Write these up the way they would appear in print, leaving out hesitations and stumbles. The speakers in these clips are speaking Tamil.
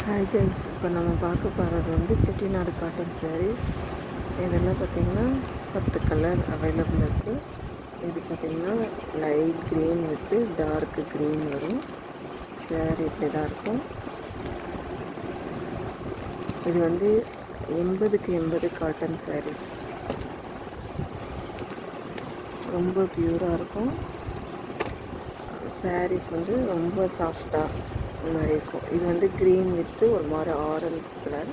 ஹாய் கைஸ், இப்போ நம்ம பார்க்க போகிறது வந்து செட்டிநாடு காட்டன் சாரீஸ். இதெல்லாம் பார்த்திங்கன்னா 10 கலர் அவைலபிள் இருக்குது. இது பார்த்திங்கன்னா light green with dark green வரும். சாரீ இப்படி தான் இருக்கும். இது வந்து 80க்கு 80 காட்டன் சாரீஸ். ரொம்ப பியூராக இருக்கும். சாரீஸ் வந்து ரொம்ப சாஃப்டாக மாதிரி இருக்கும். இது வந்து க்ரீன் வித்து ஒரு மாதிரி ஆரஞ்ச் கலர்.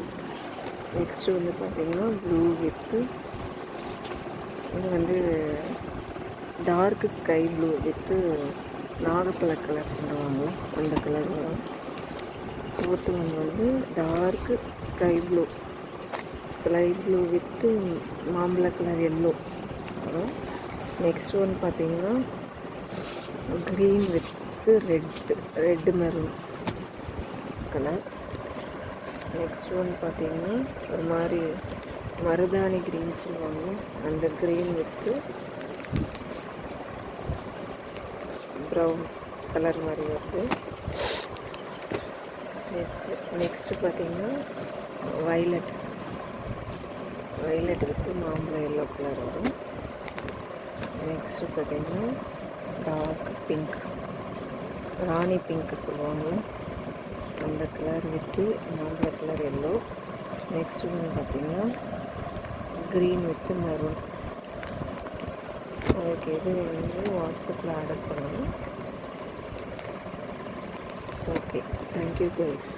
நெக்ஸ்ட்டு வந்து பார்த்திங்கன்னா ப்ளூ வித்து, இது வந்து டார்க் ஸ்கை ப்ளூ வித்து நாகப்பழ கலர் சொல்லுவாங்க, அந்த கலர் வரும். ஃபோர்த்து ஒன் வந்து டார்க் ஸ்கை ப்ளூ வித்து மாம்பழ கலர் எல்லோ வரும். நெக்ஸ்ட் ஒன் பார்த்திங்கன்னா green with red maroon colour. Next one பார்த்திங்கன்னா ஒரு மாதிரி மருதாணி க்ரீன் சொல்லுவாங்க, அந்த க்ரீன் வித்து ப்ரௌன் கலர் மாதிரி வருது. நெக்ஸ்ட்டு பார்த்திங்கன்னா வைலட் வித்து மாம்பழம் எல்லோ கலர் வரும். நெக்ஸ்ட்டு பார்த்திங்கன்னா டார்க் பிங்க், ராணி பிங்க் சொல்லுவாங்க, அந்த கலர் வித்து மாம்பழ கலர் எல்லோ. நெக்ஸ்ட் ஒன்று பார்த்திங்கன்னா க்ரீன் வித்து மெரூன். அதுக்கு எது வந்து வாட்ஸ்அப்பில் ஆர்டர் பண்ணணும். Okay, thank you guys.